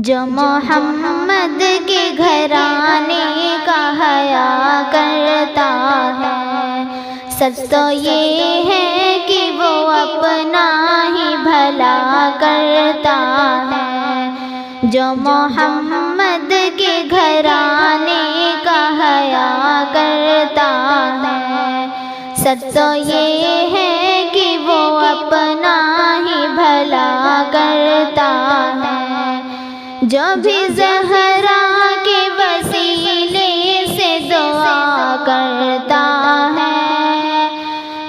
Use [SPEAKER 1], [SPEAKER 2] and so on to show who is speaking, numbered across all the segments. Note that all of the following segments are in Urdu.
[SPEAKER 1] جو محمد کے گھرانے کا حیا کرتا ہے، سچ تو یہ ہے کہ وہ اپنا ہی بھلا کرتا ہے۔ جو محمد کے گھرانے کا حیا کرتا ہے، سچ تو یہ ہے کہ وہ اپنا ہی بھلا کرتا ہے۔ جو بھی زہرا کے وسیلے سے دعا کرتا ہے،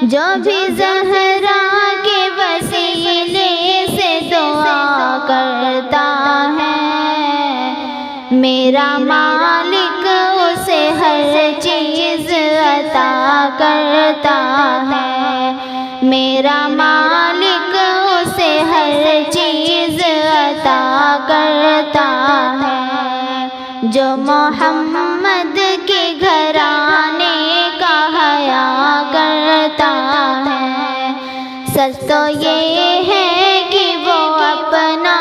[SPEAKER 1] جو بھی زہرا کے وسیلے سے دعا کرتا ہے، میرا مالک اسے ہر چیز عطا کرتا ہے۔ میرا مالک اسے ہر چیز عطا کرتا ہے۔ جو محمد کے گھرانے کا حیا کرتا ہے، سچ تو یہ ہے کہ وہ اپنا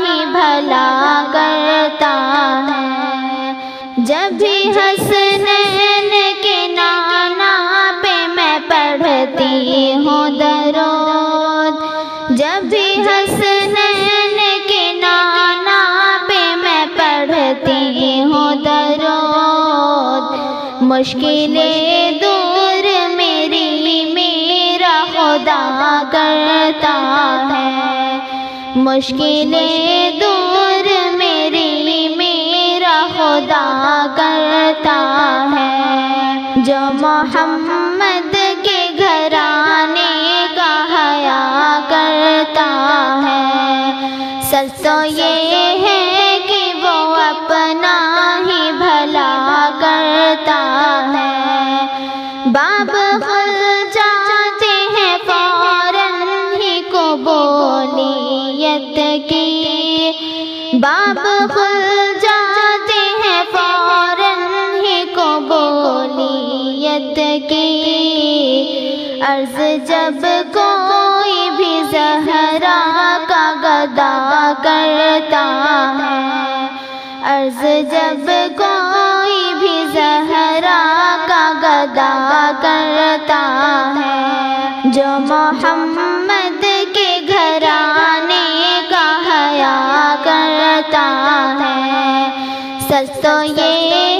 [SPEAKER 1] ہی بھلا کرتا ہے۔ جب بھی حسنین کے نانا پہ میں پڑھتی ہوں درود، جب بھی حسنین کے نانا پہ میں پڑھتی ہوں درود، مشکلیں دور میری میرا خدا کرتا ہے۔ مشکلیں دور میری میرا خدا کرتا ہے۔ جو محمد کے گھرانے کا حیا کرتا ہے، سچ تو یہ ہے کہ وہ اپنا ہی بھلا کرتا ہے۔ باب کھل جاتے ہیں فوراً ہی قبولیت کی، باب کھل جاتے ہیں فوراً ہی قبولیت کی۔ عرض جب کوئی بھی زہرا کا گدا کرتا ہے، عرض جب کوئی بھی زہرا کا گدا کرتا ہے، جو محمد کے گھرانے کا حیا کرتا ہے، سچ تو یہ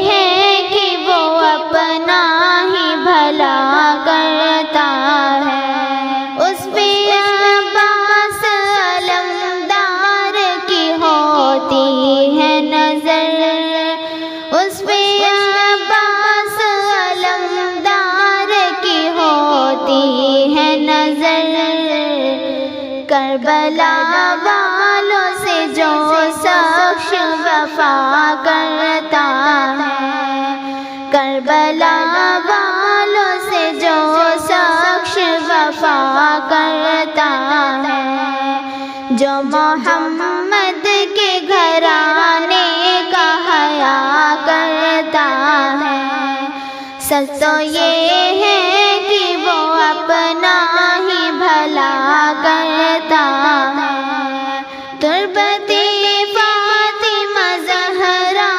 [SPEAKER 1] ہے کہ وہ اپنا ہی بھلا کرتا ہے۔ اس پہ عباس علمدار کی ہوتی ہے نظر، اس پہ عباس علمدار کی ہوتی ہے نظر۔ کربلا والوں سے جو شخص وفا کرتا ہے، کربلا والوں سے جو شخص وفا کرتا ہے، جو محمد کے گھرانے کا حیا کرتا ہے، سچ تو یہ ہے کہ وہ اپنا ہی بھلا کرتا ہے۔ تربت فاطمہ زہرا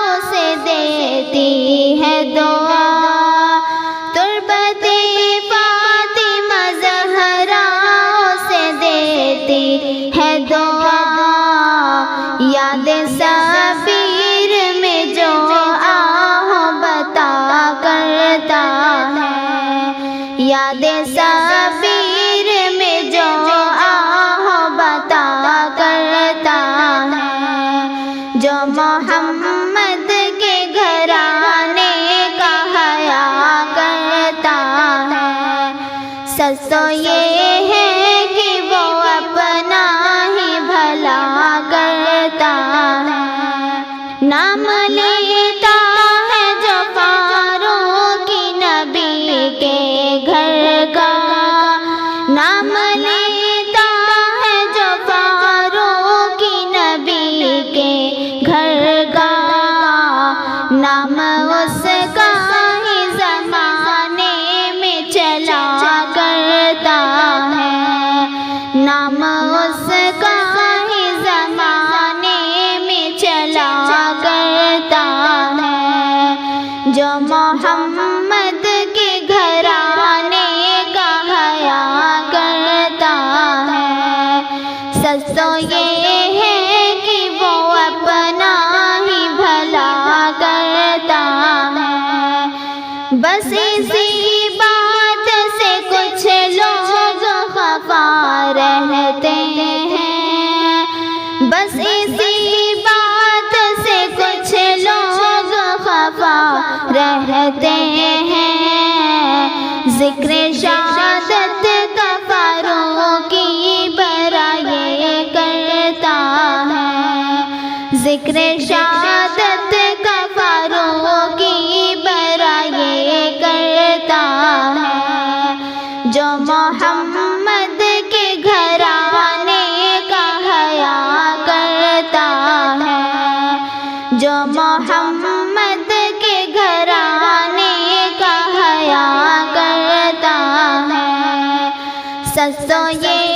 [SPEAKER 1] اسے دیتی ہے دعا، تربت فاطمہ زہرا اسے دیتی ہے دعا۔ یاد صبیر میں جو آہ بتا کرتا ہے، یاد صبیر میں جو آہ بتا کرتا ہے، جو محمد کے گھرانے کا حیا کرتا ہے، سچ تو یہ ہے کہ وہ اپنا ہی بھلا کرتا ہے۔ نام لیتا ہے جو فاروق نبی کے گھر کا، نام لیتا ہے جو فاروق نبی کے گھر کا، نام اس کا ہی زمانے میں چلا کرتا ہے، نام اس کا ہی زمانے میں ذکر شہادت کا فاروقی برائے کرتا ہے، جو محمد کے گھرانے کا حیا کرتا ہے، جو محمد کے گھرانے کا حیا کرتا ہے، سچ تو یہ